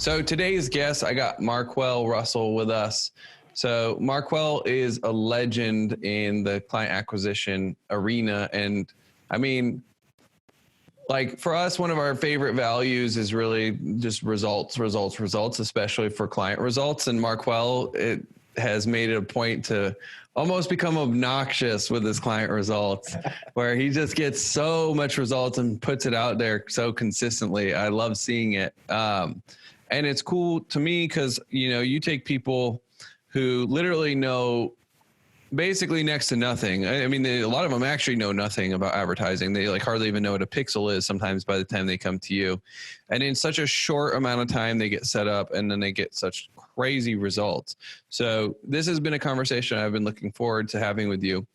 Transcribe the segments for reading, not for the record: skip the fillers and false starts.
So today's guest, I got Marquel Russell with us. So Marquel is a legend in the client acquisition arena. And I mean, like for us, one of our favorite values is really just results, especially for client results. And Marquel, it has made it a point to almost become obnoxious with his client results, where he just gets so much results and puts it out there so consistently. I love seeing it. And it's cool to me because, you know, you take people who literally know basically next to nothing. I mean, a lot of them actually know nothing about advertising. They like hardly even know what a pixel is sometimes by the time they come to you. And in such a short amount of time, they get set up and then they get such crazy results. So this has been a conversation I've been looking forward to having with you,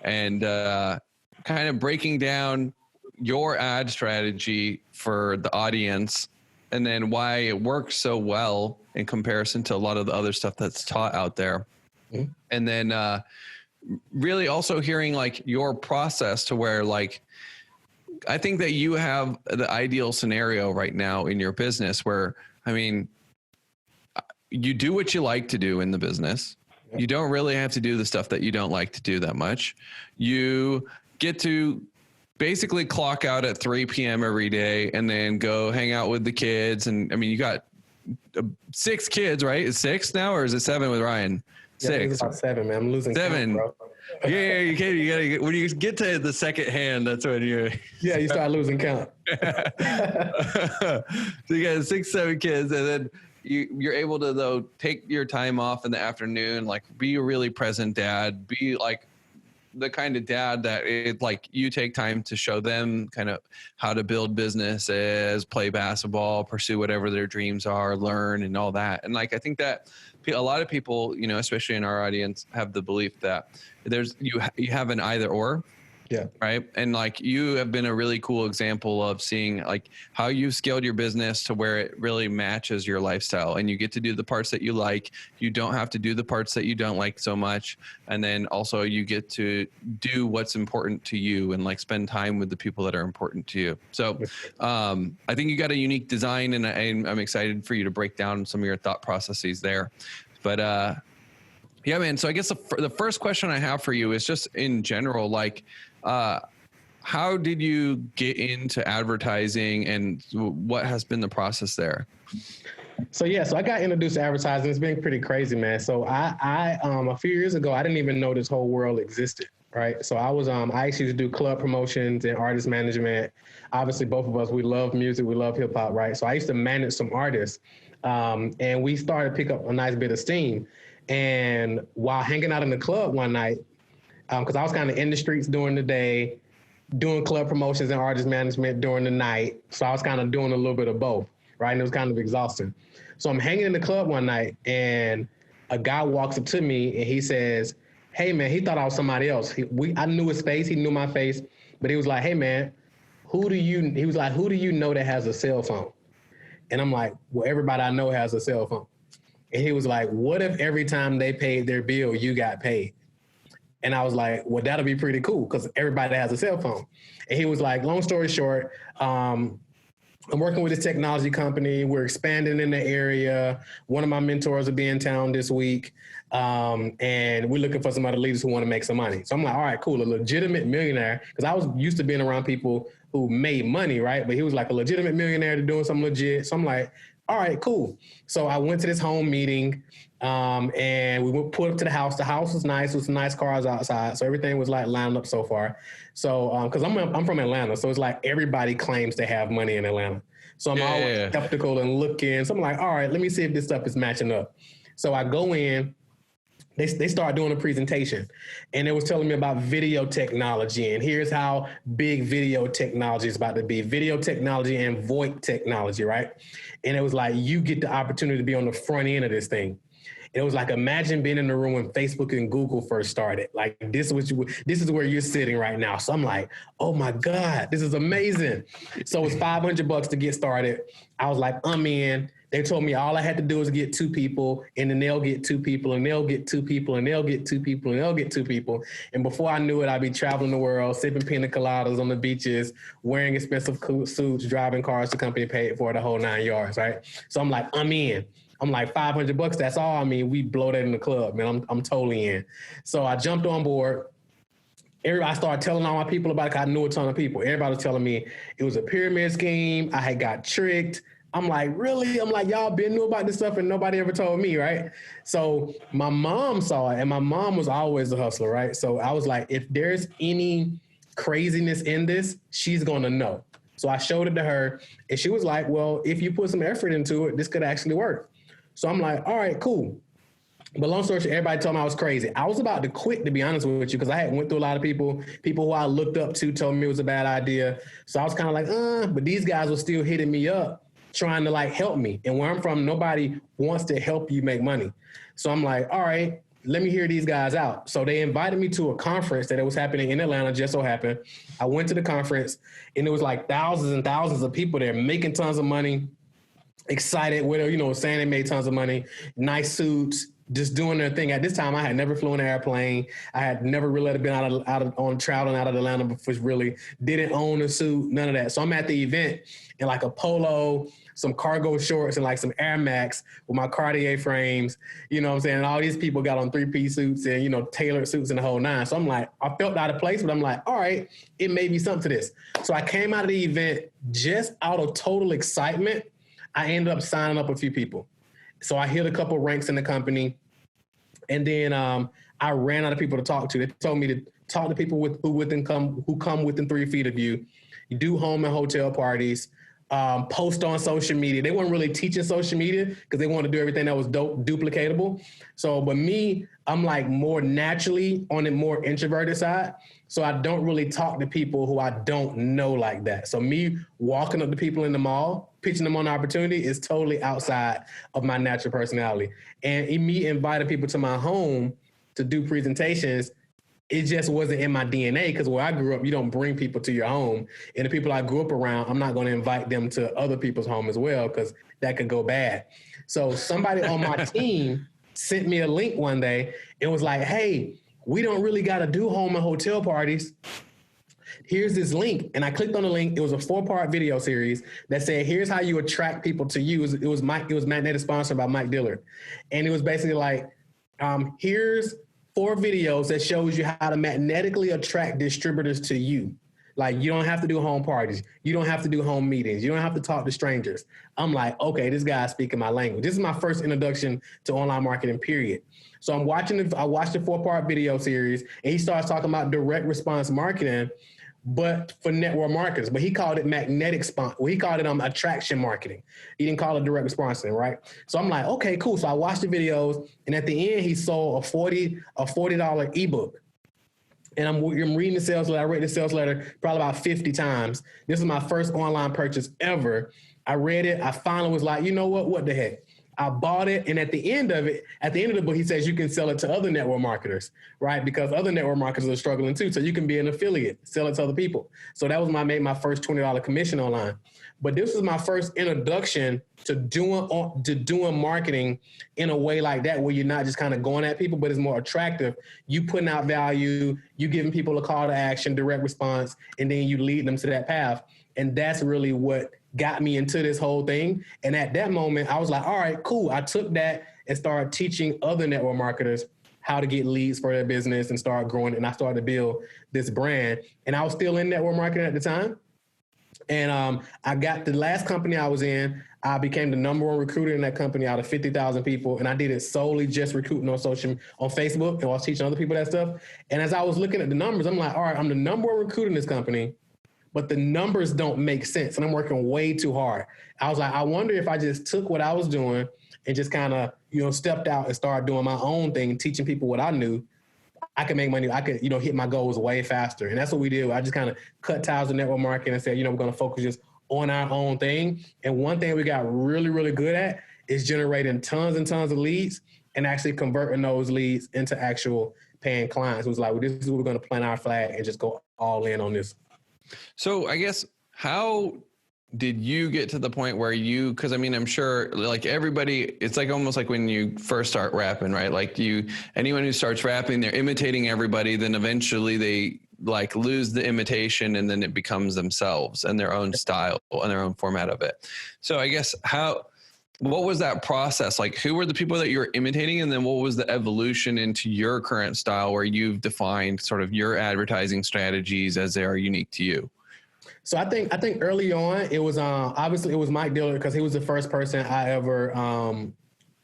and kind of breaking down your ad strategy for the audience and then why it works so well in comparison to a lot of the other stuff that's taught out there. Mm-hmm. And then really also hearing like your process to where like, I think that you have the ideal scenario right now in your business where, I mean, you do what you like to do in the business. You don't really have to do the stuff that you don't like to do that much. You get to basically clock out at 3 p.m. every day and then go hang out with the kids. And I mean, you got 6 kids, right? Is 6 now or is it 7 with Ryan? Yeah, 6. It's about 7, man. I'm losing 7. count, bro. Yeah, you gotta when you get to the second hand, that's when you're you start losing count. So you got 6, 7 kids, and then you're able to though take your time off in the afternoon, like be a really present dad, be like the kind of dad that it like you take time to show them kind of how to build businesses, play basketball, pursue whatever their dreams are, learn and all that. And like, I think that a lot of people, you know, especially in our audience, have the belief that you have an either or. Yeah. Right. And like you have been a really cool example of seeing like how you scaled your business to where it really matches your lifestyle and you get to do the parts that you like. You don't have to do the parts that you don't like so much. And then also you get to do what's important to you and like spend time with the people that are important to you. So I think you got a unique design and I'm excited for you to break down some of your thought processes there. But yeah, man. So I guess the first question I have for you is just in general, like, how did you get into advertising and what has been the process there? So I got introduced to advertising. It's been pretty crazy, man. So I a few years ago, I didn't even know this whole world existed, right? So I was, I actually used to do club promotions and artist management. Obviously, both of us, we love music, we love hip hop, right? So I used to manage some artists, and we started to pick up a nice bit of steam. And while hanging out in the club one night, because I was kind of in the streets during the day, doing club promotions and artist management during the night. So I was kind of doing a little bit of both, right? And it was kind of exhausting. So I'm hanging in the club one night and a guy walks up to me and he says, hey man, he thought I was somebody else. I knew his face, he knew my face, but he was like, hey man, who do you know that has a cell phone? And I'm like, well, everybody I know has a cell phone. And he was like, what if every time they paid their bill, you got paid? And I was like, well, that'll be pretty cool because everybody has a cell phone. And he was like, long story short, I'm working with this technology company. We're expanding in the area. One of my mentors will be in town this week. And we're looking for some other leaders who want to make some money. So I'm like, all right, cool. A legitimate millionaire. Because I was used to being around people who made money, right? But he was like a legitimate millionaire to doing something legit. So I'm like, all right, cool. So I went to this home meeting and we pulled up to the house. The house was nice. With some nice cars outside. So everything was like lined up so far. So, because I'm from Atlanta. So it's like everybody claims they have money in Atlanta. So I'm always skeptical and looking. So I'm like, all right, let me see if this stuff is matching up. So I go in. They started doing a presentation and it was telling me about video technology and here's how big video technology is about to be. Video technology and VoIP technology, right? And it was like, you get the opportunity to be on the front end of this thing. It was like, imagine being in the room when Facebook and Google first started. Like this is where you're sitting right now. So I'm like, oh my God, this is amazing. So it's $500 to get started. I was like, I'm in. They told me all I had to do was get 2 people, and then they'll get 2 people, and they'll get 2 people, and they'll get 2 people, and they'll get 2 people. And before I knew it, I'd be traveling the world, sipping pina coladas on the beaches, wearing expensive suits, driving cars the company paid for, the whole 9 yards, right? So I'm like, I'm in. I'm like, $500, that's all. I mean, we blow that in the club, man. I'm totally in. So I jumped on board. I started telling all my people about it. I knew a ton of people. Everybody was telling me it was a pyramid scheme. I had got tricked. I'm like, really? I'm like, y'all been knew about this stuff and nobody ever told me, right? So my mom saw it, and my mom was always a hustler, right? So I was like, if there's any craziness in this, she's going to know. So I showed it to her, and she was like, well, if you put some effort into it, this could actually work. So I'm like, all right, cool. But long story short, everybody told me I was crazy. I was about to quit, to be honest with you, because I had went through a lot of people who I looked up to told me it was a bad idea. So I was kind of like, but these guys were still hitting me up, trying to like help me. And where I'm from, nobody wants to help you make money. So I'm like, all right, let me hear these guys out. So they invited me to a conference that it was happening in Atlanta, just so happened. I went to the conference, and it was like thousands and thousands of people there making tons of money, excited, whatever, saying they made tons of money, nice suits, just doing their thing. At this time, I had never flown an airplane. I had never really been on traveling out of Atlanta before, really didn't own a suit, none of that. So I'm at the event in like a polo, some cargo shorts, and like some Air Max with my Cartier frames, you know what I'm saying? And all these people got on 3-piece suits and, tailored suits and the whole nine. So I'm like, I felt out of place, but I'm like, all right, it may be something to this. So I came out of the event just out of total excitement. I ended up signing up a few people. So I hit a couple ranks in the company, and then I ran out of people to talk to. They told me to talk to people who come within 3 feet of you. You do home and hotel parties, post on social media. They weren't really teaching social media because they wanted to do everything that was duplicatable. So, but me, I'm like more naturally on the more introverted side. So I don't really talk to people who I don't know like that. So me walking up to people in the mall, pitching them on an opportunity is totally outside of my natural personality. And me inviting people to my home to do presentations, it just wasn't in my DNA, because where I grew up, you don't bring people to your home. And the people I grew up around, I'm not going to invite them to other people's home as well, because that could go bad. So somebody on my team sent me a link one day and was like, hey, we don't really got to do home and hotel parties. Here's this link. And I clicked on the link. It was a 4-part video series that said, here's how you attract people to you. It was magnetic sponsored by Mike Dillard. And it was basically like, here's 4 videos that shows you how to magnetically attract distributors to you. Like, you don't have to do home parties. You don't have to do home meetings. You don't have to talk to strangers. I'm like, okay, this guy's speaking my language. This is my first introduction to online marketing, period. So I watched the 4-part video series, and he starts talking about direct response marketing, but for network marketers. But he called it he called it attraction marketing. He didn't call it direct response, right? So I'm like, okay, cool. So I watched the videos, and at the end, he sold a $40 ebook. And I'm reading the sales letter. I read the sales letter probably about 50 times. This is my first online purchase ever. I read it. I finally was like, you know what the heck? I bought it. And at the end of the book, he says you can sell it to other network marketers, right? Because other network marketers are struggling too. So you can be an affiliate, sell it to other people. So that was made my first $20 commission online. But this was my first introduction to doing marketing in a way like that, where you're not just kind of going at people, but it's more attractive. You putting out value, you giving people a call to action, direct response, and then you lead them to that path. And that's really what got me into this whole thing. And at that moment, I was like, all right, cool. I took that and started teaching other network marketers how to get leads for their business and start growing. And I started to build this brand. And I was still in network marketing at the time. And I got the last company I was in, I became the #1 recruiter in that company out of 50,000 people. And I did it solely just recruiting on Facebook, and I was teaching other people that stuff. And as I was looking at the numbers, I'm like, all right, I'm the #1 recruiter in this company, but the numbers don't make sense. And I'm working way too hard. I was like, I wonder if I just took what I was doing and just kind of, stepped out and started doing my own thing, teaching people what I knew, I could make money. I could, hit my goals way faster. And that's what we did. I just kind of cut ties with network marketing and said, we're going to focus just on our own thing. And one thing we got really, really good at is generating tons and tons of leads and actually converting those leads into actual paying clients. It was like, well, this is what we're going to plant our flag and just go all in on this. So I guess how did you get to the point where you, cause I mean, I'm sure like everybody, it's like almost like when you first start rapping, right? Like anyone who starts rapping, they're imitating everybody. Then eventually they like lose the imitation and then it becomes themselves and their own style and their own format of it. So I guess what was that process? Like who were the people that you were imitating? And then what was the evolution into your current style where you've defined sort of your advertising strategies as they are unique to you? So I think early on it was obviously it was Mike Dillard because he was the first person I ever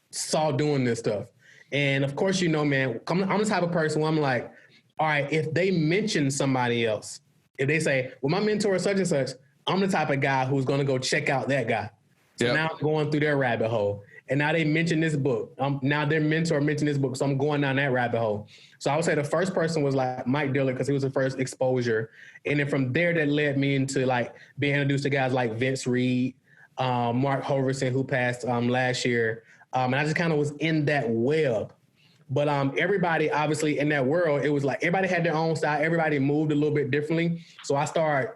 saw doing this stuff. And of course, you know, man, I'm the type of person where I'm like, all right, if they mention somebody else, if they say, well, my mentor is such and such, I'm the type of guy who's going to go check out that guy. So now I'm going through their rabbit hole. And now they mention this book. Now their mentor mentioned this book. So I'm going down that rabbit hole. So I would say the first person was like Mike Dillard because he was the first exposure. And then from there, that led me into like being introduced to guys like Vince Reed, Mark Hoverson, who passed last year. And I just kind of was in that web. But everybody, obviously, in that world, it was like everybody had their own style. Everybody moved a little bit differently. So I started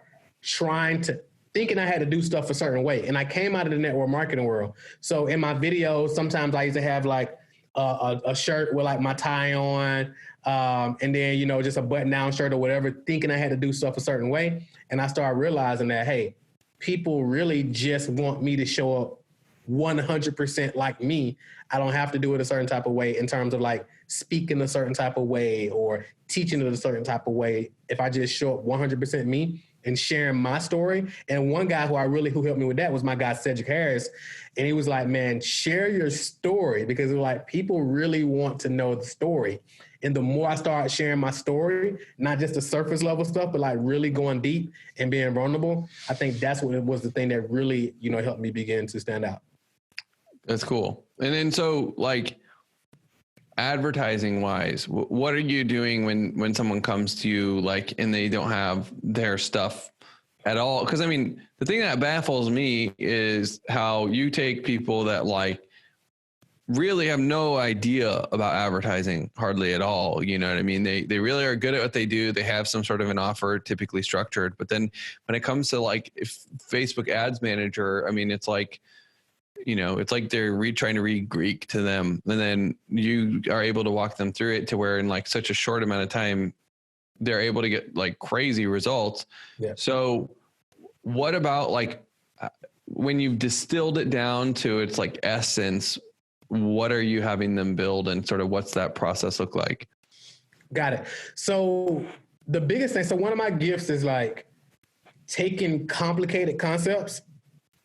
thinking I had to do stuff a certain way. And I came out of the network marketing world. So in my videos, sometimes I used to have like a shirt with like my tie on and then, you know, just a button down shirt or whatever, thinking I had to do stuff a certain way. And I started realizing that, hey, people really just want me to show up 100% like me. I don't have to do it a certain type of way in terms of like speaking a certain type of way or teaching it a certain type of way. If I just show up 100% me and sharing my story. And one guy who helped me with that was my guy, Cedric Harris. And he was like, man, share your story because like people really want to know the story. And the more I started sharing my story, not just the surface level stuff, but like really going deep and being vulnerable, I think that's what it was the thing that really, you know, helped me begin to stand out. That's cool. And then so like advertising wise, what are you doing when someone comes to you like and they don't have their stuff at all? Because I mean, the thing that baffles me is how you take people that like really have no idea about advertising hardly at all. You know what I mean? They really are good at what they do. They have some sort of an offer typically structured, but then when it comes to like Facebook ads manager, I mean, it's like, you know, it's like they're trying to read Greek to them. And then you are able to walk them through it to where in like such a short amount of time, they're able to get like crazy results. Yeah. So what about like when you've distilled it down to its like essence, what are you having them build and sort of what's that process look like? Got it. So the biggest thing, so one of my gifts is like taking complicated concepts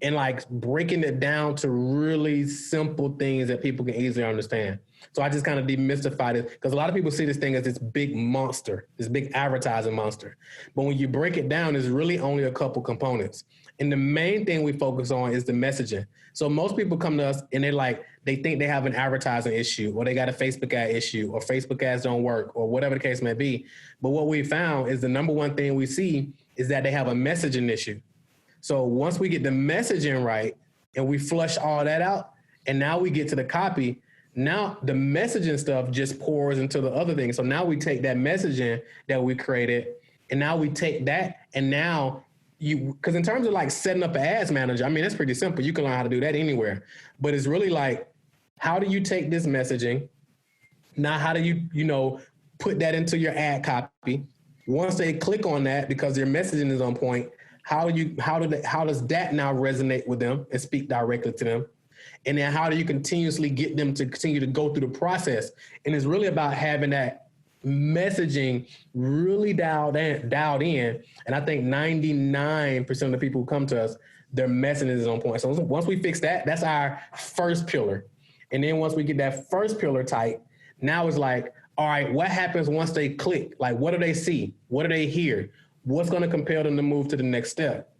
and like breaking it down to really simple things that people can easily understand. So I just kind of demystified it because a lot of people see this thing as this big monster, this big advertising monster. But when you break it down, there's really only a couple components. And the main thing we focus on is the messaging. So most people come to us and they think they have an advertising issue or they got a Facebook ad issue or Facebook ads don't work or whatever the case may be. But what we found is the number one thing we see is that they have a messaging issue. So once we get the messaging right and we flush all that out and now we get to the copy, now the messaging stuff just pours into the other things. So now we take that messaging that we created and now we take that and now because in terms of like setting up an ads manager, I mean, that's pretty simple. You can learn how to do that anywhere, but it's really like, how do you take this messaging? Now, how do you put that into your ad copy? Once they click on that, because their messaging is on point, how does that now resonate with them and speak directly to them? And then how do you continuously get them to continue to go through the process? And it's really about having that messaging really dialed in. And I think 99% of the people who come to us, their messaging is on point. So once we fix that, that's our first pillar. And then once we get that first pillar tight, now it's like, all right, what happens once they click? Like, what do they see? What do they hear? What's going to compel them to move to the next step?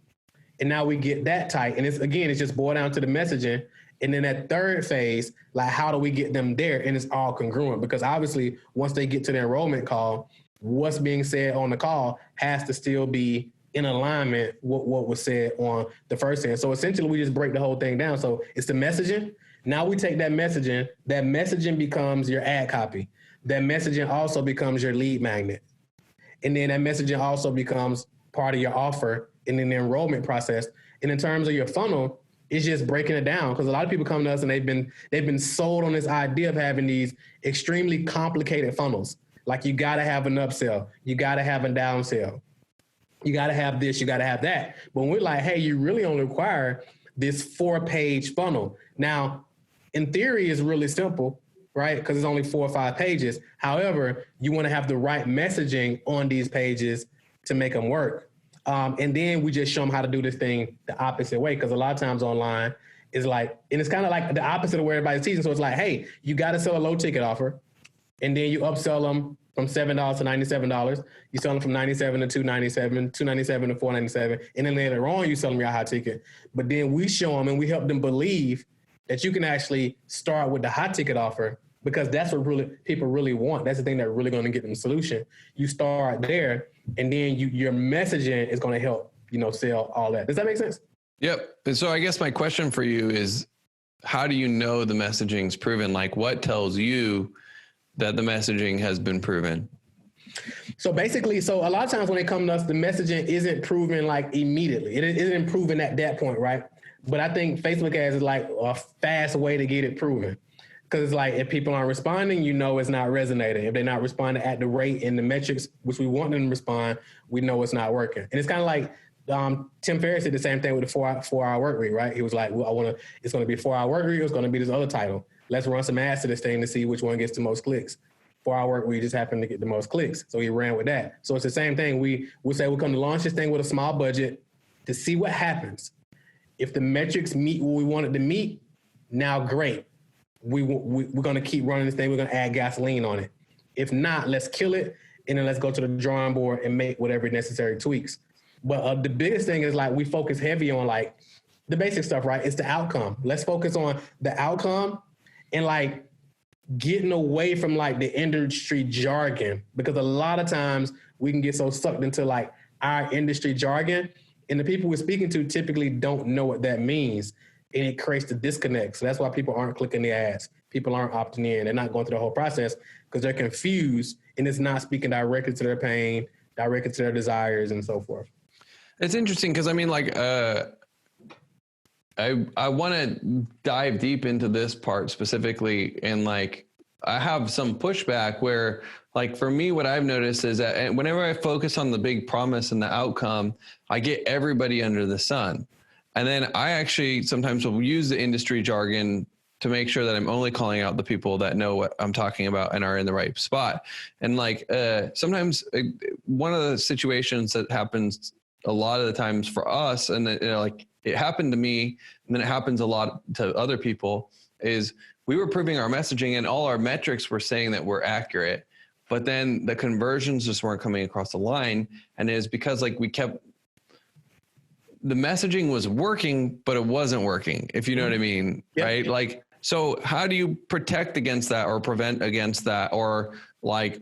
And now we get that tight. And it's just boiled down to the messaging. And then that third phase, like, how do we get them there? And it's all congruent because obviously once they get to the enrollment call, what's being said on the call has to still be in alignment with what was said on the first end. So essentially we just break the whole thing down. So it's the messaging. Now we take that messaging becomes your ad copy. That messaging also becomes your lead magnet. And then that messaging also becomes part of your offer and then the enrollment process. And in terms of your funnel, it's just breaking it down, because a lot of people come to us and they've been sold on this idea of having these extremely complicated funnels. Like, you got to have an upsell, you got to have a downsell, you got to have this, you got to have that. But we're like, hey, you really only require this 4-page funnel. Now, in theory, it's really simple, right? Because it's only 4 or 5 pages. However, you want to have the right messaging on these pages to make them work. And then we just show them how to do this thing the opposite way. Because a lot of times online is like, and it's kind of like the opposite of where everybody's teaching. So it's like, hey, you got to sell a low ticket offer, and then you upsell them from $7 to $97. You sell them from $97 to $297, $297 to $497. And then later on, you sell them your high ticket. But then we show them and we help them believe that you can actually start with the high ticket offer, because that's what really people really want. That's the thing that's really going to get them the solution. You start there, and then your messaging is going to help, sell all that. Does that make sense? Yep. And so I guess my question for you is, how do you know the messaging's proven? Like, what tells you that the messaging has been proven? So basically, a lot of times when they come to us, the messaging isn't proven like immediately. It isn't proven at that point, right? But I think Facebook ads is like a fast way to get it proven. Because it's like, if people aren't responding, it's not resonating. If they're not responding at the rate and the metrics which we want them to respond, we know it's not working. And it's kind of like Tim Ferriss did the same thing with the 4-hour work week, right? He was like, well, it's going to be a 4-hour work week. It's going to be this other title. Let's run some ads to this thing to see which one gets the most clicks. 4-hour work week just happened to get the most clicks. So he ran with that. So it's the same thing. We say we're going to launch this thing with a small budget to see what happens. If the metrics meet what we want it to meet, now great. We're going to keep running this thing. We're going to add gasoline on it. If not, let's kill it. And then let's go to the drawing board and make whatever necessary tweaks. But the biggest thing is, like, we focus heavy on like the basic stuff, right? It's the outcome. Let's focus on the outcome and like getting away from like the industry jargon, because a lot of times we can get so sucked into like our industry jargon, and the people we're speaking to typically don't know what that means. And it creates the disconnect. So that's why people aren't clicking the ads. People aren't opting in. They're not going through the whole process because they're confused, and it's not speaking directly to their pain, directly to their desires, and so forth. It's interesting because, I mean, like, I want to dive deep into this part specifically. And like, I have some pushback where, like, for me, what I've noticed is that whenever I focus on the big promise and the outcome, I get everybody under the sun. And then I actually sometimes will use the industry jargon to make sure that I'm only calling out the people that know what I'm talking about and are in the right spot. And like, sometimes one of the situations that happens a lot of the times for us, and like it happened to me, and then it happens a lot to other people, is we were proving our messaging and all our metrics were saying that we're accurate, but then the conversions just weren't coming across the line. And it was because like the messaging was working, but it wasn't working, if you know what I mean, yep. Right? Like, so how do you protect against that or prevent against that? Or like,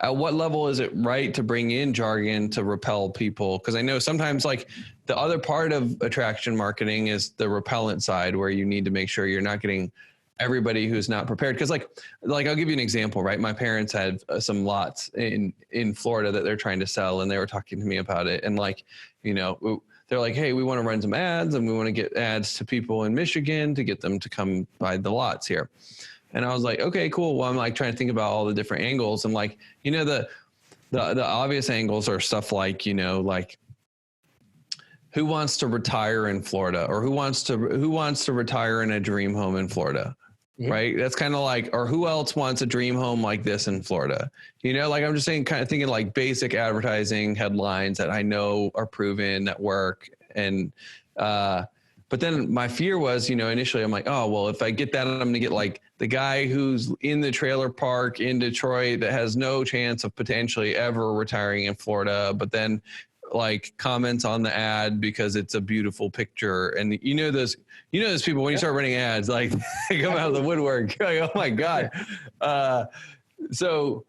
at what level is it right to bring in jargon to repel people? Because I know sometimes like the other part of attraction marketing is the repellent side, where you need to make sure you're not getting everybody who's not prepared. Because like I'll give you an example, right? My parents had some lots in Florida that they're trying to sell, and they were talking to me about it. And like, they're like, hey, we want to run some ads, and we want to get ads to people in Michigan to get them to come buy the lots here. And I was like, okay, cool. Well, I'm like trying to think about all the different angles, and like, the obvious angles are stuff like, like who wants to retire in Florida, or who wants to retire in a dream home in Florida, mm-hmm. Right? That's kind of like, or who else wants a dream home like this in Florida? Like I'm just saying, kind of thinking like basic advertising headlines that I know are proven that work. And, but then my fear was, initially I'm like, oh, well, if I get that, I'm going to get like the guy who's in the trailer park in Detroit that has no chance of potentially ever retiring in Florida, but then like comments on the ad because it's a beautiful picture. And those people, when you start running ads, like they come out of the woodwork, like, oh my God. So,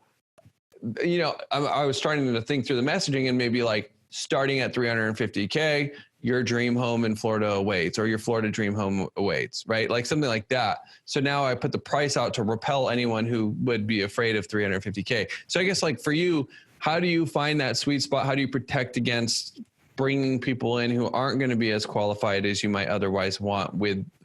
I was starting to think through the messaging, and maybe like starting at $350K, your dream home in Florida awaits, or your Florida dream home awaits, right? Like something like that. So now I put the price out to repel anyone who would be afraid of $350K. So I guess like for you, how do you find that sweet spot? How do you protect against bringing people in who aren't going to be as qualified as you might otherwise want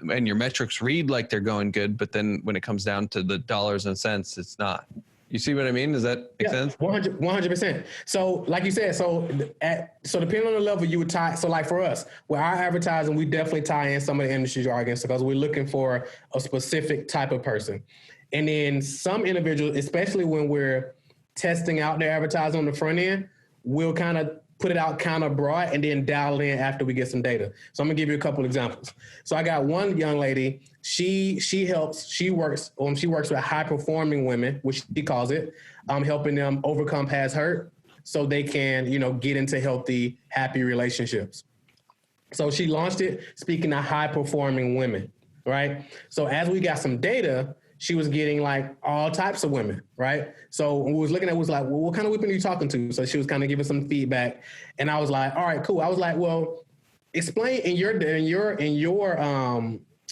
and your metrics read like they're going good, but then when it comes down to the dollars and cents, it's not. You see what I mean? Does that make sense? 100%. So like you said, so depending on the level you would tie. So like for us, with our advertising, we definitely tie in some of the industry jargon because we're looking for a specific type of person. And then some individuals, especially when we're testing out their advertising on the front end, we'll kind of put it out kind of broad and then dial in after we get some data. So I'm gonna give you a couple examples. So I got one young lady, she works with high performing women, which she calls it, helping them overcome past hurt so they can, get into healthy, happy relationships. So she launched it speaking to high performing women, right? So as we got some data, she was getting like all types of women, right? So when we was looking at it, was like, well, what kind of women are you talking to? So she was kind of giving some feedback, and I was like, all right, cool. I was like, well, explain in your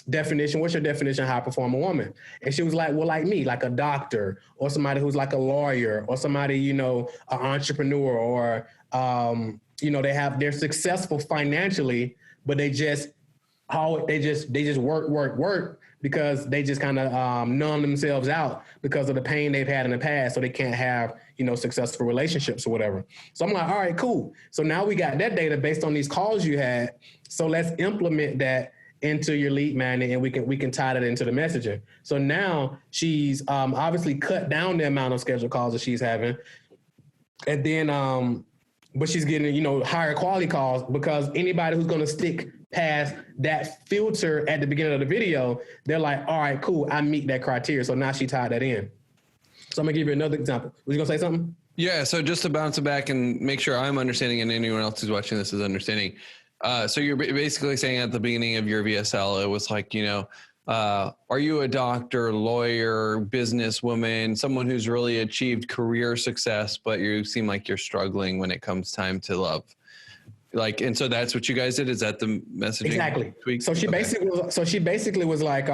definition, what's your definition of high performing woman? And she was like, well, like me, like a doctor or somebody who's like a lawyer or somebody, an entrepreneur or, they're successful financially, but they just work because they just kind of numb themselves out because of the pain they've had in the past. So they can't have, successful relationships or whatever. So I'm like, all right, cool. So now we got that data based on these calls you had. So let's implement that into your lead magnet and we can tie that into the messaging. So now she's obviously cut down the amount of scheduled calls that she's having. And then, but she's getting, higher quality calls because anybody who's going to stick past that filter at the beginning of the video, they're like, all right, cool, I meet that criteria. So now she tied that in. So I'm gonna give you another example. Was you gonna say something? Yeah, so just to bounce it back and make sure I'm understanding and anyone else who's watching this is understanding. So you're basically saying at the beginning of your VSL, it was like, are you a doctor, lawyer, businesswoman, someone who's really achieved career success, but you seem like you're struggling when it comes time to love? And so that's what you guys did. Is that the messaging? Exactly. Tweak? So she basically was like,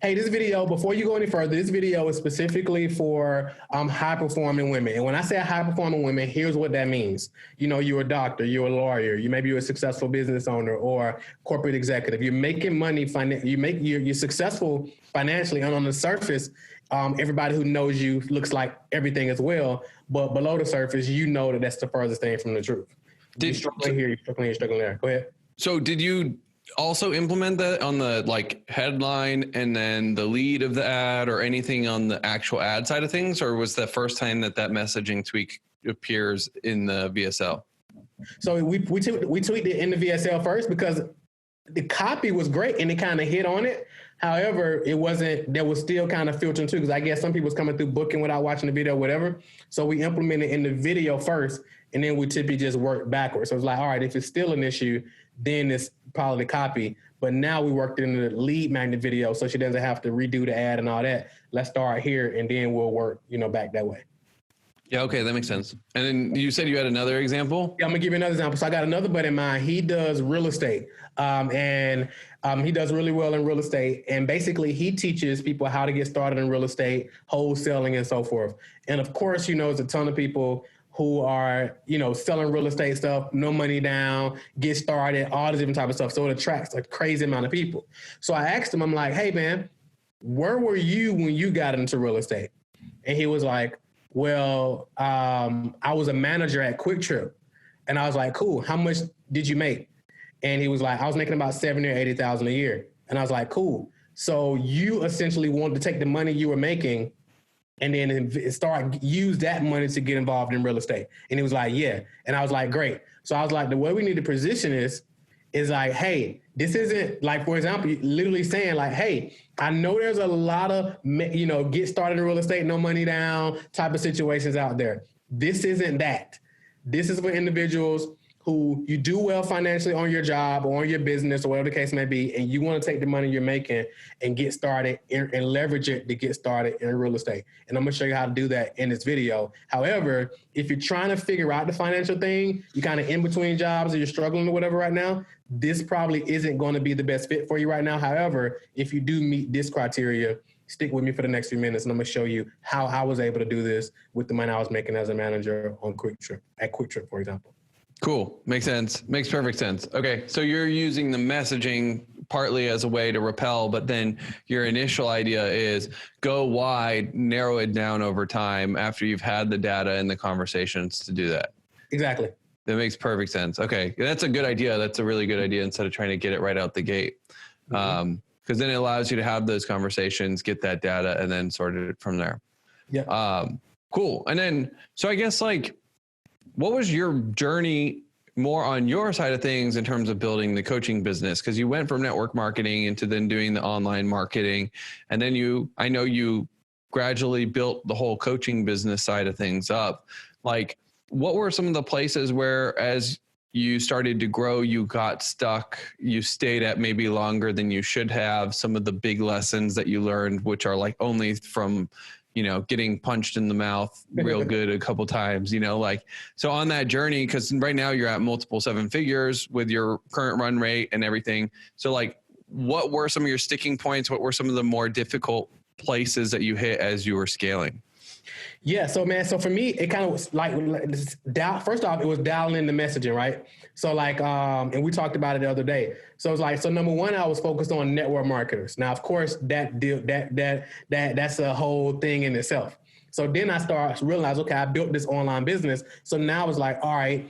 hey, this video, before you go any further, this video is specifically for high performing women. And when I say high performing women, here's what that means. You're a doctor, you're a lawyer, maybe you're a successful business owner or corporate executive. You're making money, you're successful financially, and on the surface, everybody who knows you looks like everything as well. But below the surface, that's the furthest thing from the truth. You're struggling here, you're struggling there. Go ahead. So did you also implement that on the headline and then the lead of the ad or anything on the actual ad side of things? Or was the first time that messaging tweak appears in the VSL? So we tweaked it in the VSL first because the copy was great and it kind of hit on it. However, there was still kind of filtering too, because I guess some people was coming through booking without watching the video, whatever. So we implemented in the video first, and then we typically just work backwards. So it's like, all right, if it's still an issue, then it's probably the copy. But now we worked in the lead magnet video, so she doesn't have to redo the ad and all that. Let's start here, and then we'll work, back that way. Yeah, okay, that makes sense. And then you said you had another example? Yeah, I'm gonna give you another example. So I got another buddy in mind. He does real estate, and he does really well in real estate. And basically, he teaches people how to get started in real estate, wholesaling, and so forth. And of course, there's a ton of people who are, selling real estate stuff, no money down, get started, all this different type of stuff. So it attracts a crazy amount of people. So I asked him, I'm like, hey, man, where were you when you got into real estate? And he was like, well, I was a manager at Quick Trip. And I was like, cool, how much did you make? And he was like, I was making about $70,000 or $80,000 a year. And I was like, cool. So you essentially wanted to take the money you were making and then use that money to get involved in real estate. And he was like, yeah. And I was like, great. So I was like, the way we need to position is like, hey, this isn't like, for example, literally saying like, hey, I know there's a lot of, get started in real estate, no money down type of situations out there. This isn't that. This is for individuals who you do well financially on your job or on your business or whatever the case may be, and you want to take the money you're making and get started and leverage it to get started in real estate. And I'm going to show you how to do that in this video. However, if you're trying to figure out the financial thing, you're kind of in between jobs or you're struggling or whatever right now, this probably isn't going to be the best fit for you right now. However, if you do meet this criteria, stick with me for the next few minutes and I'm going to show you how I was able to do this with the money I was making as a manager on Quick Trip, for example. Cool. Makes sense. Makes perfect sense. Okay. So you're using the messaging partly as a way to repel, but then your initial idea is go wide, narrow it down over time after you've had the data and the conversations to do that. Exactly. That makes perfect sense. Okay. That's a good idea. That's a really good idea instead of trying to get it right out the gate. Because then it allows you to have those conversations, get that data, and then sort it from there. Yeah. Cool. And then, so I guess like, what was your journey more on your side of things in terms of building the coaching business? Because you went from network marketing into then doing the online marketing. And then I know you gradually built the whole coaching business side of things up. Like, what were some of the places where as you started to grow, you got stuck, you stayed at maybe longer than you should have, some of the big lessons that you learned, which are like only from getting punched in the mouth real good a couple times, like, so on that journey, because right now you're at multiple seven figures with your current run rate and everything. So like, what were some of your sticking points? What were some of the more difficult places that you hit as you were scaling? Yeah. So man, so for me, it kind of was like, first off, it was dialing in the messaging, right? So like, and we talked about it the other day. So it's like, so number one, I was focused on network marketers. Now, of course, that's a whole thing in itself. So then I started to realize, okay, I built this online business. So now it's like, all right,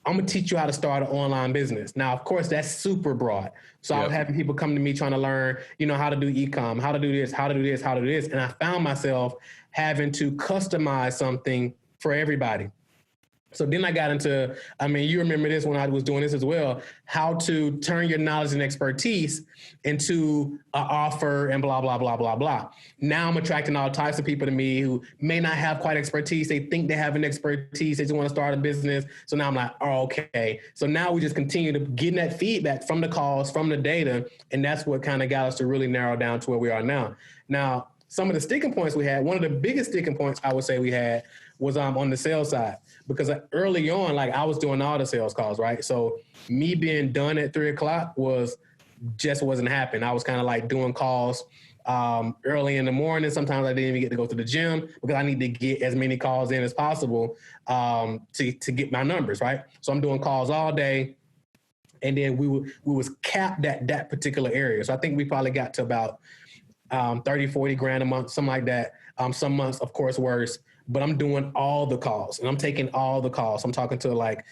I'm going to teach you how to start an online business. Now, of course, that's super broad. So I was having people come to me trying to learn, how to do e-com, how to do this, how to do this, how to do this. And I found myself having to customize something for everybody. So then I got into, you remember this when I was doing this as well, how to turn your knowledge and expertise into an offer and blah, blah, blah, blah, blah. Now I'm attracting all types of people to me who may not have quite expertise. They think they have an expertise. They just want to start a business. So now I'm like, oh, okay. So now we just continue to get that feedback from the calls, from the data. And that's what kind of got us to really narrow down to where we are now. Now, some of the sticking points we had, one of the biggest sticking points I would say we had was on the sales side, because early on, like I was doing all the sales calls, right? So me being done at 3:00 wasn't happening. I was kind of like doing calls early in the morning. Sometimes I didn't even get to go to the gym because I need to get as many calls in as possible to get my numbers, right? So I'm doing calls all day. And then we was capped at that particular area. So I think we probably got to about 30, 40 grand a month, something like that. Some months, of course, worse. But I'm doing all the calls and I'm taking all the calls. I'm talking to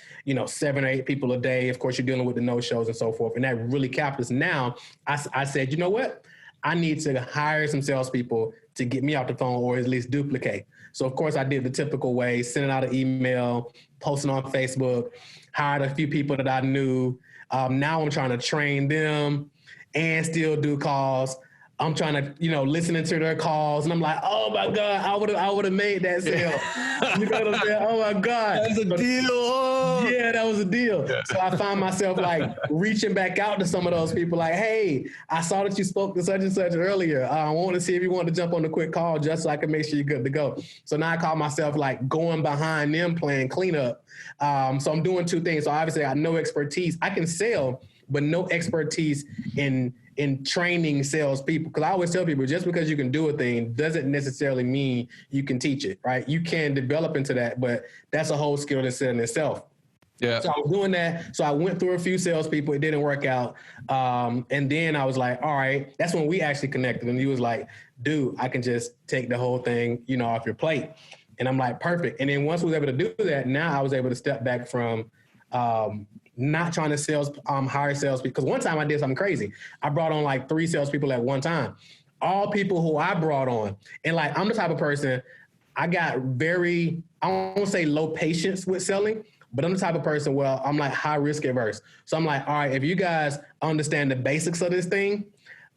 7 or 8 people a day. Of course, you're dealing with the no-shows and so forth. And that really capped us. Now, I said, you know what? I need to hire some salespeople to get me off the phone or at least duplicate. So, of course, I did the typical way, sending out an email, posting on Facebook, hired a few people that I knew. Now I'm trying to train them and still do calls. I'm trying to, listening to their calls, and I'm like, oh my God, I would have made that sale. You know what I'm saying? Oh my God. That's a deal. Oh. Yeah, that was a deal. So I find myself reaching back out to some of those people like, hey, I saw that you spoke to such and such earlier. I want to see if you want to jump on a quick call just so I can make sure you're good to go. So now I call myself going behind them playing cleanup. So I'm doing two things. So obviously I have no expertise. I can sell, but no expertise in training salespeople. Because I always tell people, just because you can do a thing doesn't necessarily mean you can teach it, right? You can develop into that, but that's a whole skill in itself. Yeah. So I was doing that. So I went through a few salespeople. It didn't work out. And then I was like, all right, that's when we actually connected. And he was like, dude, I can just take the whole thing, off your plate. And I'm like, perfect. And then once we was able to do that, now I was able to step back from not trying to hire salespeople. Because one time I did something crazy. I brought on 3 salespeople at one time. All people who I brought on. And I'm the type of person, I got I won't say low patience with selling, but I'm the type of person where I'm high risk averse. So I'm like, all right, if you guys understand the basics of this thing,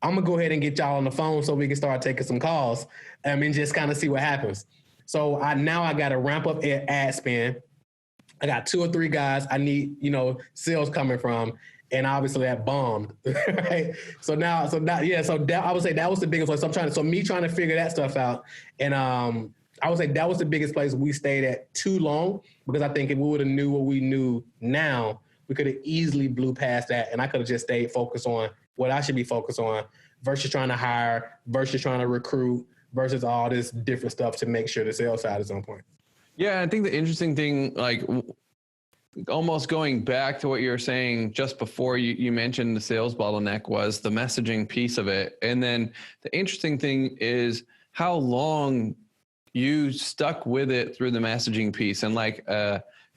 I'm going to go ahead and get y'all on the phone so we can start taking some calls and just kind of see what happens. So now I got to ramp up ad spend. I got 2 or 3 guys I need, sales coming from, and obviously that bombed, right? So that, I would say that was the biggest place. So me trying to figure that stuff out, and I would say that was the biggest place we stayed at too long, because I think if we would have knew what we knew now, we could have easily blew past that, and I could have just stayed focused on what I should be focused on versus trying to hire, versus trying to recruit, versus all this different stuff to make sure the sales side is on point. Yeah, I think the interesting thing, almost going back to what you were saying just before you mentioned the sales bottleneck was the messaging piece of it. And then the interesting thing is how long you stuck with it through the messaging piece. And like,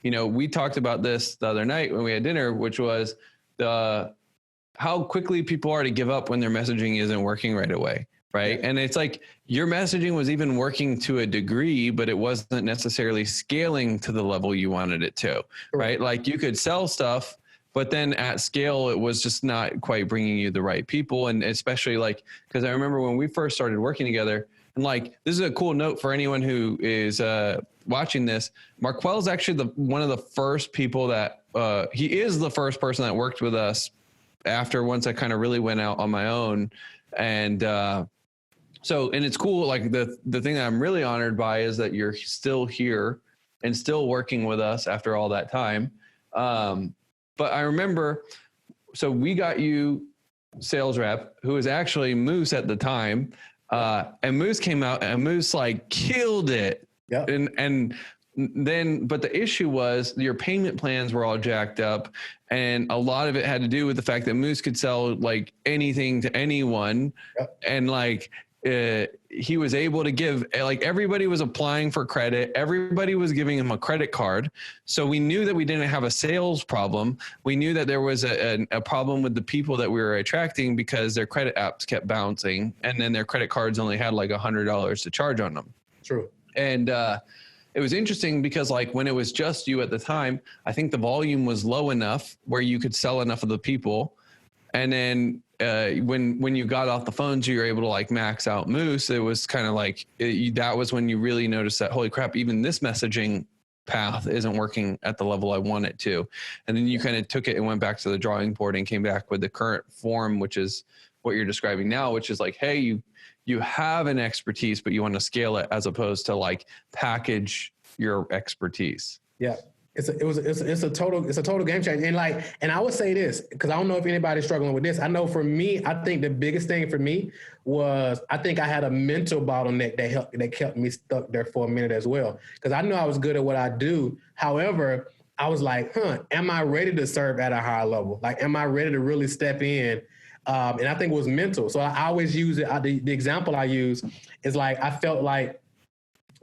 we talked about this the other night when we had dinner, which was how quickly people are to give up when their messaging isn't working right away. Right. Yeah. And it's like your messaging was even working to a degree, but it wasn't necessarily scaling to the level you wanted it to. Right. Like you could sell stuff, but then at scale, it was just not quite bringing you the right people. And especially like, because I remember when we first started working together, and like, this is a cool note for anyone who is watching this. Marquel is actually one of the first people that he is the first person that worked with us after once I kind of really went out on my own. And and it's cool. Like the thing that I'm really honored by is that you're still here and still working with us after all that time. But I remember, so we got you sales rep who was actually Moose at the time. And Moose came out and Moose like killed it. Yeah. And then, but the issue was your payment plans were all jacked up. And a lot of it had to do with the fact that Moose could sell like anything to anyone. Yep. And like, he was able to give, like everybody was applying for credit. Everybody was giving him a credit card. So we knew that we didn't have a sales problem. We knew that there was a problem with the people that we were attracting because their credit apps kept bouncing. And then their credit cards only had like $100 to charge on them. True. And, it was interesting because like when it was just you at the time, I think the volume was low enough where you could sell enough of the people. And then when you got off the phones, you were able to like max out Moose. It was kind of like that was when you really noticed that, holy crap, even this messaging path isn't working at the level I want it to. And then you kind of took it and went back to the drawing board and came back with the current form, which is what you're describing now, which is like, hey, you have an expertise, but you want to scale it as opposed to like package your expertise. Yeah. It's a total game changer. And I would say this, because I don't know if anybody's struggling with this. I know for me, I think the biggest thing for me was, I think I had a mental bottleneck that kept me stuck there for a minute as well. Because I knew I was good at what I do. However, I was like, am I ready to serve at a higher level? Like, am I ready to really step in? And I think it was mental. So I always use it. The example I use is like, I felt like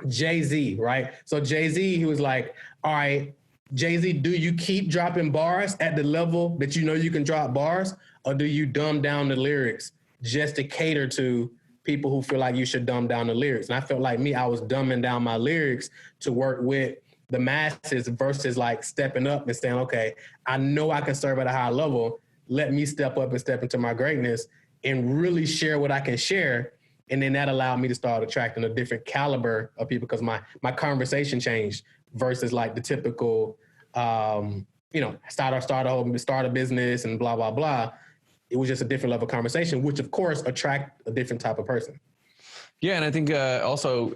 Jay-Z, right? So Jay-Z, he was like, all right, Jay-Z, do you keep dropping bars at the level that you know you can drop bars? Or do you dumb down the lyrics just to cater to people who feel like you should dumb down the lyrics? And I felt like I was dumbing down my lyrics to work with the masses versus like stepping up and saying, okay, I know I can serve at a high level. Let me step up and step into my greatness and really share what I can share. And then that allowed me to start attracting a different caliber of people because my conversation changed versus like the typical, start a business and blah, blah, blah. It was just a different level of conversation, which of course attract a different type of person. Yeah. And I think also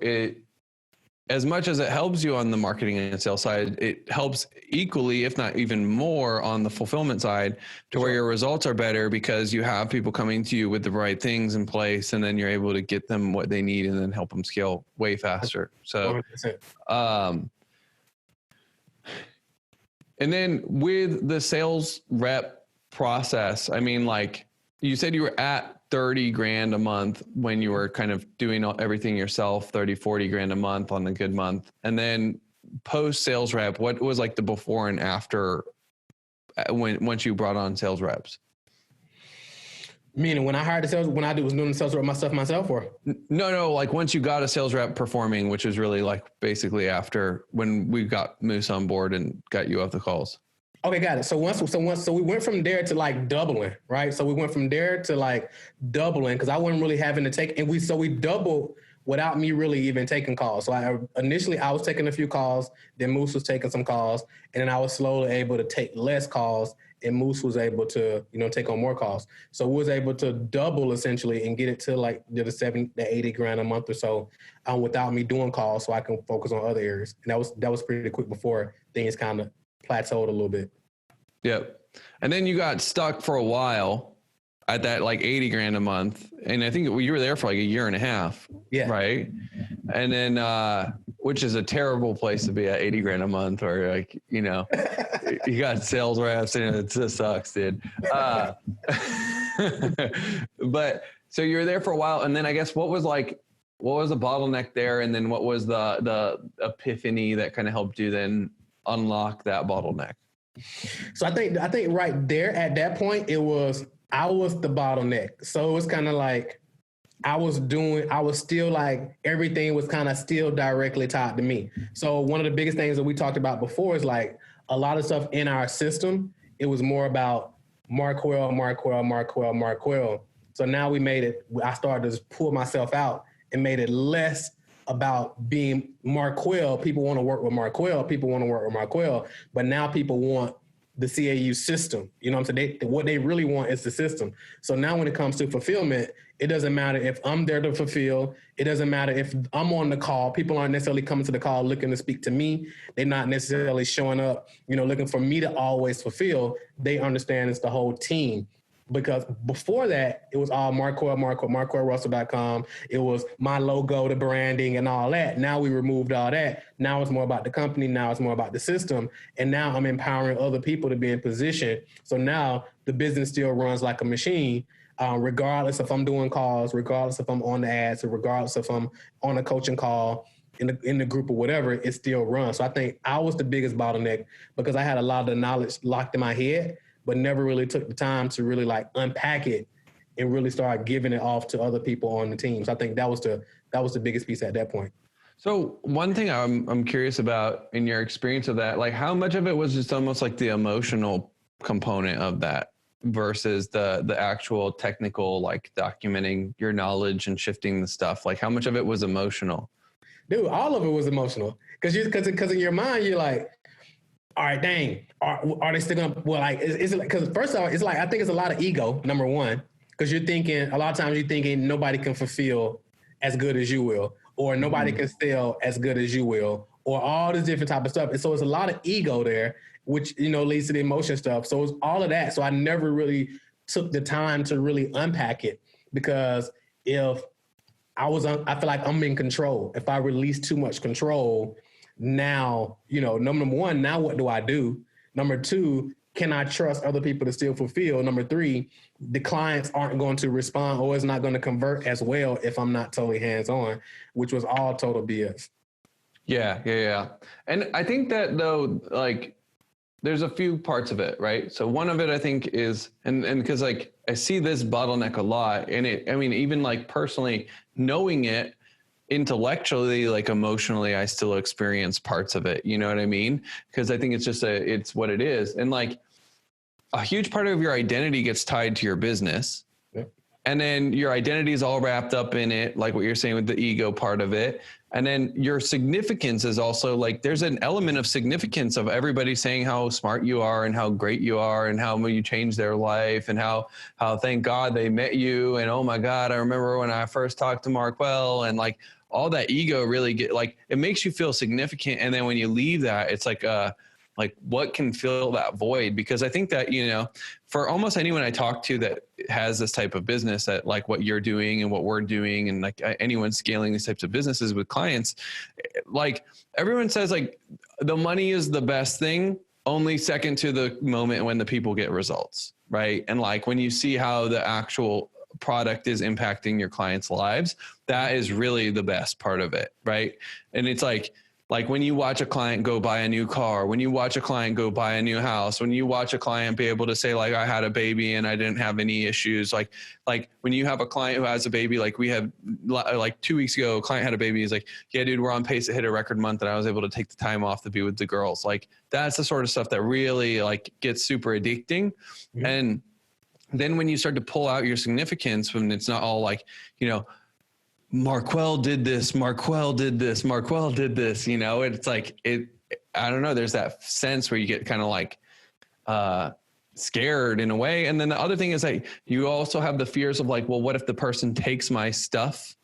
as much as it helps you on the marketing and sales side, it helps equally, if not even more, on the fulfillment side to where your results are better because you have people coming to you with the right things in place, and then you're able to get them what they need and then help them scale way faster. So, 100%. And then with the sales rep process, I mean, like you said, you were at 30 grand a month when you were kind of doing everything yourself, 30, 40 grand a month on a good month. And then post sales rep, what was like the before and after once you brought on sales reps? Meaning when I hired was doing the sales rep myself or? No, like once you got a sales rep performing, which is really like basically after when we got Moose on board and got you off the calls. Okay, got it. So we went from there to like doubling, right? So we went from there to like doubling because I wasn't really having to take, and we doubled without me really even taking calls. So initially I was taking a few calls, then Moose was taking some calls, and then I was slowly able to take less calls, and Moose was able to, take on more calls. So we was able to double essentially and get it to like the 70 to 80 grand a month or so without me doing calls, so I can focus on other areas. And that was pretty quick before things kind of plateaued a little bit. Yep. And then you got stuck for a while at that like 80 grand a month. And I think you were there for like a year and a half. Yeah. Right. And then which is a terrible place to be at 80 grand a month, or like, you know, you got sales reps and it just sucks, dude. But so you were there for a while. And then I guess what was the bottleneck there? And then what was the epiphany that kind of helped you then unlock that bottleneck? So I think right there at that point, I was the bottleneck. So it was kind of like, I was still like, everything was kind of still directly tied to me. So one of the biggest things that we talked about before is like a lot of stuff in our system, it was more about Marquel. So now I started to pull myself out and made it less about being Marquel. People want to work with Marquel. But now people want the CAU system. You know what I'm saying? What they really want is the system. So now when it comes to fulfillment, it doesn't matter if I'm there to fulfill. It doesn't matter if I'm on the call. People aren't necessarily coming to the call looking to speak to me. They're not necessarily showing up, you know, looking for me to always fulfill. They understand it's the whole team. Because before that, it was all MarquelRussell.com. It was my logo, the branding, and all that. Now we removed all that. Now it's more about the company. Now it's more about the system. And now I'm empowering other people to be in position. So now the business still runs like a machine, regardless if I'm doing calls, regardless if I'm on the ads, or regardless if I'm on a coaching call in the group or whatever, it still runs. So I think I was the biggest bottleneck because I had a lot of the knowledge locked in my head, but never really took the time to really like unpack it and really start giving it off to other people on the team. So I think that was the biggest piece at that point. So one thing I'm curious about in your experience of that, like how much of it was just almost like the emotional component of that versus the actual technical, like documenting your knowledge and shifting the stuff? Like how much of it was emotional? Dude, all of it was emotional. Cause in your mind, you're like, all right, dang, are they still gonna, well, like, is it like, cause first of all, it's like, I think it's a lot of ego, number one, cause a lot of times you're thinking nobody can fulfill as good as you will, or nobody can sell as good as you will, or all this different type of stuff. And so it's a lot of ego there, which, you know, leads to the emotion stuff. So it's all of that. So I never really took the time to really unpack it, because if I feel like I'm in control. If I release too much control, now, you know, number one, now what do I do? Number two, can I trust other people to still fulfill? Number three, the clients aren't going to respond, or it's not going to convert as well if I'm not totally hands-on, which was all total BS. Yeah. And I think that though, like, there's a few parts of it, right? So one of it I think is, and because like I see this bottleneck a lot, and even like personally knowing it, intellectually, like emotionally, I still experience parts of it. You know what I mean? Because I think it's just it's what it is. And like a huge part of your identity gets tied to your business. Yeah. And then your identity is all wrapped up in it, like what you're saying with the ego part of it. And then your significance is also like, there's an element of significance of everybody saying how smart you are and how great you are and how you changed their life and how thank God they met you. And oh my God, I remember when I first talked to Marquel, and like all that ego really it makes you feel significant. And then when you leave that, it's like what can fill that void? Because I think that, you know, for almost anyone I talk to that has this type of business, that like what you're doing and what we're doing, and like anyone scaling these types of businesses with clients, like everyone says like the money is the best thing, only second to the moment when the people get results, right? And like when you see how the actual product is impacting your clients' lives, that is really the best part of it, right? And it's like when you watch a client go buy a new car, when you watch a client go buy a new house, when you watch a client be able to say like, I had a baby and I didn't have any issues. Like when you have a client who has a baby, like we had like 2 weeks ago, a client had a baby. He's like, yeah, dude, we're on pace to hit a record month, and I was able to take the time off to be with the girls. Like that's the sort of stuff that really like gets super addicting. Mm-hmm. And then when you start to pull out your significance, when it's not all like, you know, Marquel did this, Marquel did this, Marquel did this, you know, it's like, I don't know, there's that sense where you get kind of like scared in a way. And then the other thing is like, you also have the fears of like, well, what if the person takes my stuff?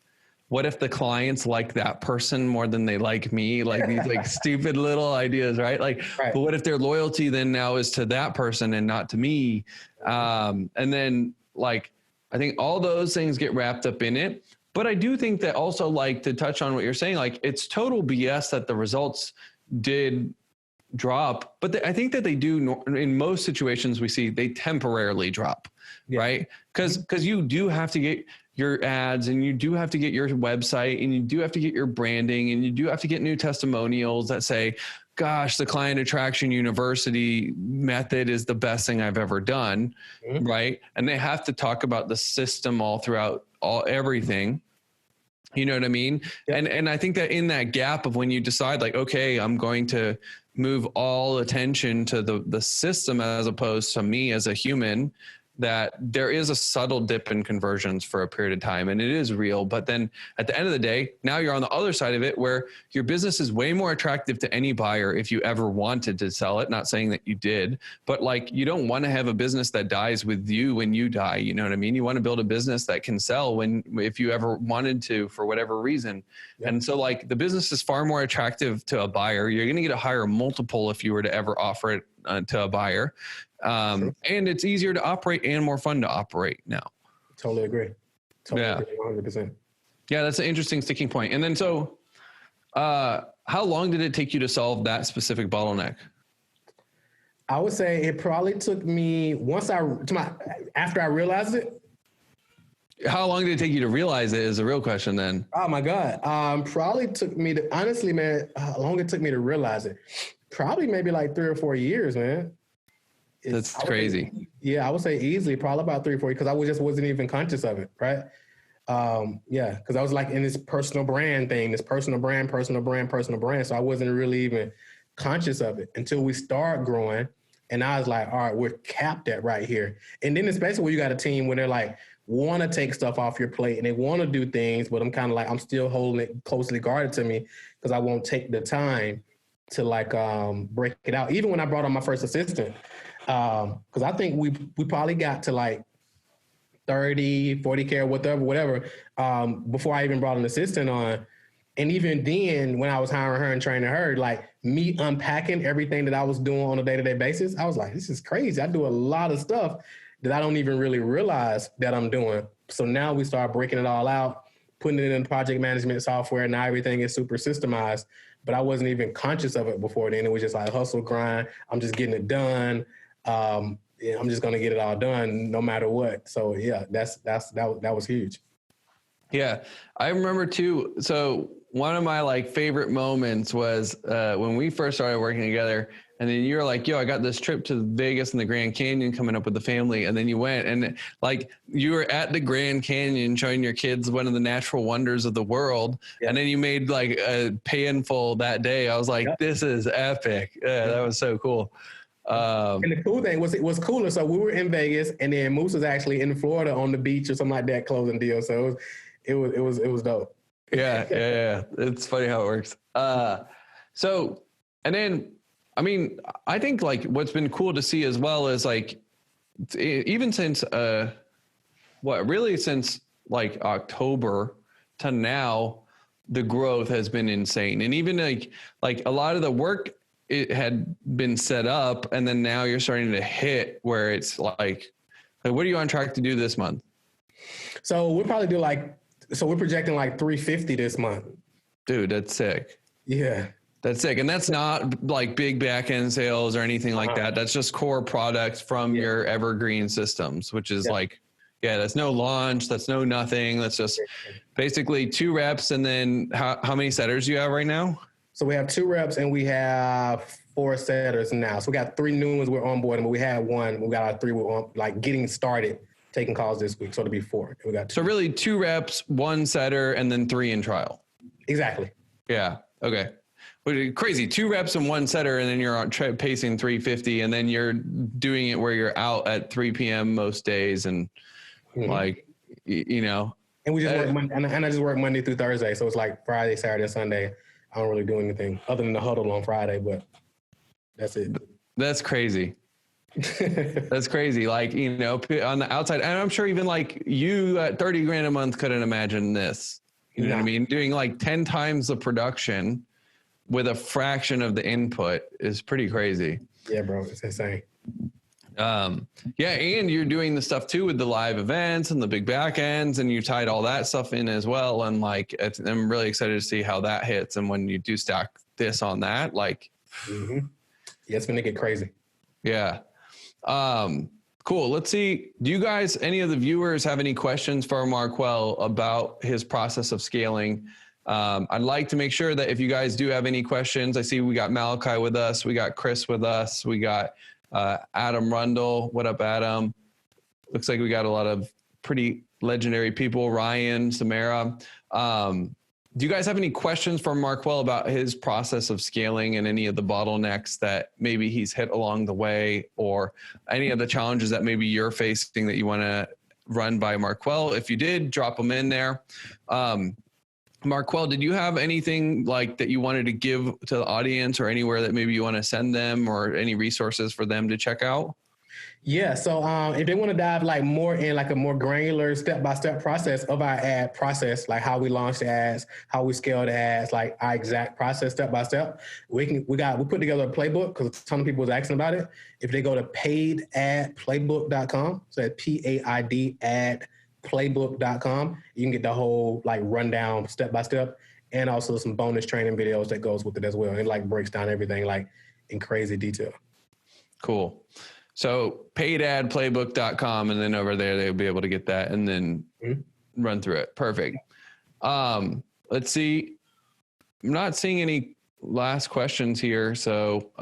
What if the clients like that person more than they like me? Like these like stupid little ideas, right? Like, right. But what if their loyalty then now is to that person and not to me? And then like, I think all those things get wrapped up in it. But I do think that also, like, to touch on what you're saying, like, it's total BS that the results did drop, but I think that they do in most situations we see they temporarily drop, right? Because you do have to get your ads, and you do have to get your website, and you do have to get your branding, and you do have to get new testimonials that say, gosh, the Client Attraction University method is the best thing I've ever done, right? And they have to talk about the system all throughout everything. You know what I mean? Yep. And I think that in that gap of when you decide, like, okay, I'm going to move all attention to the system as opposed to me as a human, that there is a subtle dip in conversions for a period of time, and it is real. But then at the end of the day, now you're on the other side of it, where your business is way more attractive to any buyer if you ever wanted to sell it. Not saying that you did, but like, you don't want to have a business that dies with you when you die. You know what I mean? You want to build a business that can sell if you ever wanted to, for whatever reason. Yep. And so, like, the business is far more attractive to a buyer. You're going to get a higher multiple if you were to ever offer it to a buyer. And it's easier to operate and more fun to operate now. Totally agree. Agree, 100%. Yeah, that's an interesting sticking point. And then, so how long did it take you to solve that specific bottleneck? I would say it probably took me after I realized it. How long did it take you to realize it is the real question then. Oh my God. Probably took me to, honestly, man, how long it took me to realize it? Probably maybe like 3 or 4 years, man. That's crazy. I would say easily, probably about 3 or 4 years, because I just wasn't even conscious of it, right? Because I was like in this personal brand thing, this personal brand. So I wasn't really even conscious of it until we start growing. And I was like, all right, we're capped at right here. And then especially when you got a team where they're like, want to take stuff off your plate and they want to do things, but I'm kind of like, I'm still holding it closely guarded to me because I won't take the time to like break it out. Even when I brought on my first assistant, because I think we probably got to like 30, 40K, whatever, before I even brought an assistant on. And even then, when I was hiring her and training her, like me unpacking everything that I was doing on a day-to-day basis, I was like, this is crazy. I do a lot of stuff that I don't even really realize that I'm doing. So now we start breaking it all out, putting it in project management software. Now everything is super systemized, but I wasn't even conscious of it before then. It was just like hustle, grind. I'm just getting it done. I'm just going to get it all done no matter what. So yeah, that was huge. Yeah. I remember too. So one of my like favorite moments was when we first started working together, and then you were like, yo, I got this trip to Vegas and the Grand Canyon coming up with the family. And then you went and like you were at the Grand Canyon showing your kids one of the natural wonders of the world. Yep. And then you made like a painful that day. I was like, yep, this is epic. Yeah, that was so cool. And the cool thing was, it was cooler. So we were in Vegas, and then Moose was actually in Florida on the beach or something like that, closing deal. So it was dope. Yeah. It's funny how it works. So, and then, I mean, I think like what's been cool to see as well is like, even since, since like October to now, the growth has been insane. And even like a lot of the work, it had been set up, and then now you're starting to hit where it's like what are you on track to do this month? So we'll probably do we're projecting like 350 this month. Dude, that's sick. Yeah. That's sick. And that's not like big back end sales or anything like that. That's just core products from your evergreen systems, which is that's no launch. That's no nothing. That's just basically 2 reps. And then how many setters do you have right now? So we have 2 reps and we have 4 setters now. So we got 3 new ones we're onboarding, but we had 1. We got our 3 we're on, like getting started, taking calls this week. So it'll be 4. We got 2. So really 2 reps, 1 setter, and then 3 in trial. Exactly. Yeah. Okay. Crazy. 2 reps and 1 setter, and then you're on pacing 350, and then you're doing it where you're out at 3 p.m. most days, and like, you know. And we just work and I just work Monday through Thursday, so it's like Friday, Saturday, Sunday. I don't really do anything other than the huddle on Friday, but that's it. That's crazy. That's crazy. Like, you know, on the outside, and I'm sure even like you at 30 grand a month couldn't imagine this. You know what I mean? Doing like 10 times the production with a fraction of the input is pretty crazy. Yeah, bro. It's insane. Yeah, and you're doing the stuff too with the live events and the big back ends, and you tied all that stuff in as well. And like, I'm really excited to see how that hits. And when you do stack this on that, like, yeah, it's going to get crazy. Yeah. Cool. Let's see. Do you guys, any of the viewers, have any questions for Marquel about his process of scaling? I'd like to make sure that if you guys do have any questions, I see we got Malachi with us, we got Chris with us, we got Adam Rundle. What up, Adam? Looks like we got a lot of pretty legendary people. Ryan, Samara. Do you guys have any questions for Marquel about his process of scaling and any of the bottlenecks that maybe he's hit along the way, or any of the challenges that maybe you're facing that you want to run by Marquel? If you did, drop them in there. Marquel, did you have anything like that you wanted to give to the audience, or anywhere that maybe you want to send them, or any resources for them to check out? Yeah. So if they want to dive like more in like a more granular step-by-step process of our ad process, like how we launch the ads, how we scale the ads, like our exact process step-by-step, we put together a playbook because a ton of people was asking about it. If they go to paidadplaybook.com, so that's PAID adplaybook.com, you can get the whole like rundown step-by-step, and also some bonus training videos that goes with it as well. It like breaks down everything like in crazy detail. Cool. So paidadplaybook.com, and then over there, they'll be able to get that and then run through it. Perfect. Let's see. I'm not seeing any last questions here. So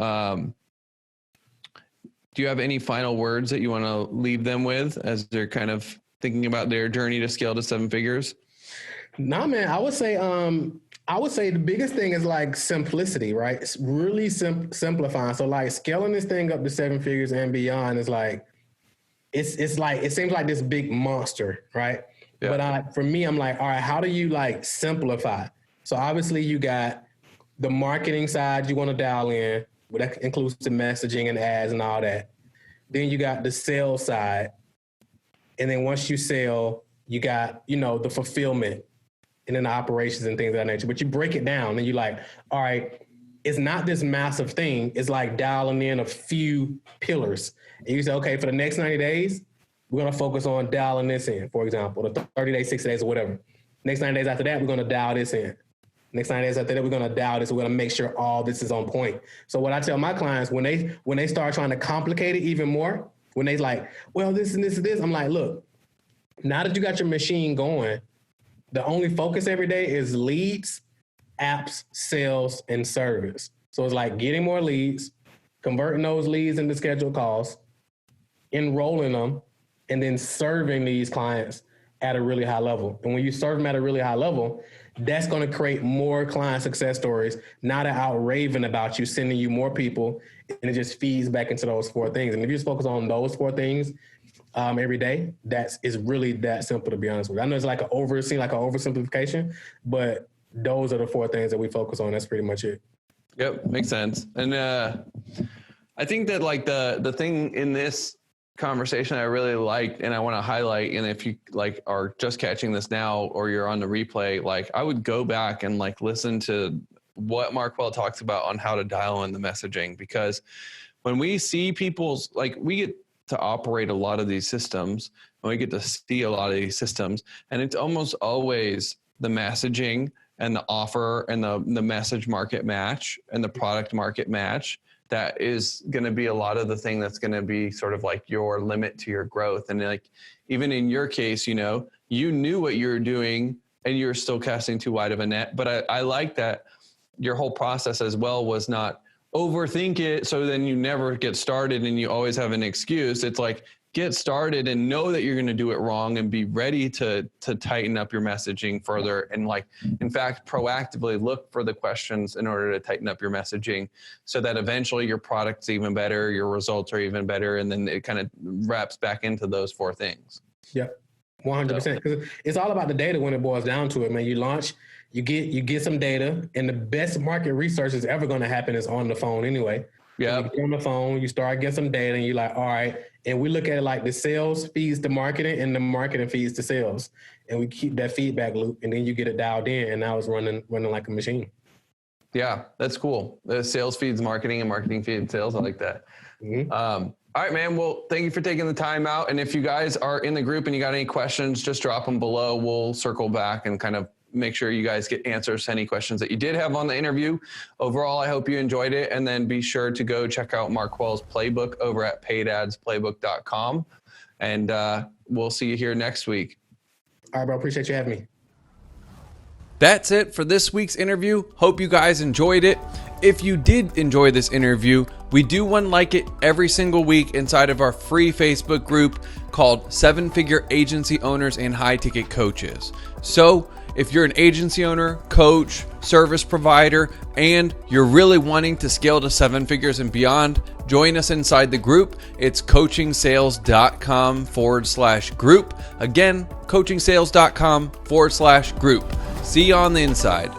do you have any final words that you want to leave them with as they're kind of thinking about their journey to scale to 7 figures? Nah, man, I would say the biggest thing is like simplicity, right? It's really simplifying. So like scaling this thing up to 7 figures and beyond is like, it's like, it seems like this big monster, right? Yeah. But for me, I'm like, all right, how do you like simplify? So obviously you got the marketing side you want to dial in, but that includes the messaging and ads and all that. Then you got the sales side. And then once you sell, you got, the fulfillment, and then the operations and things of that nature. But you break it down and you're like, all right, it's not this massive thing. It's like dialing in a few pillars. And you say, okay, for the next 90 days, we're going to focus on dialing this in, for example, the 30 days, 60 days, or whatever. Next 90 days after that, we're going to dial this in. Next 90 days after that, we're going to dial this. We're going to make sure all this is on point. So what I tell my clients, when they start trying to complicate it even more, when they like, well, this and this and this, I'm like, look, now that you got your machine going, the only focus every day is leads, apps, sales, and service. So it's like getting more leads, converting those leads into scheduled calls, enrolling them, and then serving these clients at a really high level. And when you serve them at a really high level, that's going to create more client success stories. Now they're out raving about you, sending you more people, and it just feeds back into those 4 things. And if you just focus on those 4 things every day, it's really that simple, to be honest with you. I know it's like an oversimplification, but those are the 4 things that we focus on. That's pretty much it. Yep, makes sense. And I think that like the thing in this conversation I really liked and I want to highlight, and if you like are just catching this now or you're on the replay, like I would go back and like listen to what Marquel talks about on how to dial in the messaging, because when we see people's, like we get to operate a lot of these systems and we get to see a lot of these systems, and it's almost always the messaging and the offer and the message market match and the product market match that is going to be a lot of the thing that's going to be sort of like your limit to your growth. And like, even in your case, you knew what you were doing and you're still casting too wide of a net. But I like that your whole process as well was not overthink it, so then you never get started and you always have an excuse. It's like, get started and know that you're going to do it wrong and be ready to tighten up your messaging further. And like, in fact, proactively look for the questions in order to tighten up your messaging so that eventually your product's even better, your results are even better. And then it kind of wraps back into those 4 things. Yep. 100%. Because it's all about the data when it boils down to it, man. You launch, you get some data, and the best market research is ever going to happen is on the phone anyway. Yeah. You get on the phone, you start getting some data, and you're like, all right. And we look at it like the sales feeds the marketing and the marketing feeds the sales. And we keep that feedback loop, and then you get it dialed in, and now it's running like a machine. Yeah, that's cool. The sales feeds marketing and marketing feeds sales. I like that. Mm-hmm. All right, man. Well, thank you for taking the time out. And if you guys are in the group and you got any questions, just drop them below. We'll circle back and kind of make sure you guys get answers to any questions that you did have on the interview. Overall, I hope you enjoyed it. And then be sure to go check out Marquel's playbook over at paidadsPlaybook.com. And we'll see you here next week. All right, bro. Appreciate you having me. That's it for this week's interview. Hope you guys enjoyed it. If you did enjoy this interview, we do one like it every single week inside of our free Facebook group called 7-Figure Agency Owners and High Ticket Coaches. So if you're an agency owner, coach, service provider, and you're really wanting to scale to 7 figures and beyond, join us inside the group. It's CoachingSales.com/group. Again, CoachingSales.com/group. See you on the inside.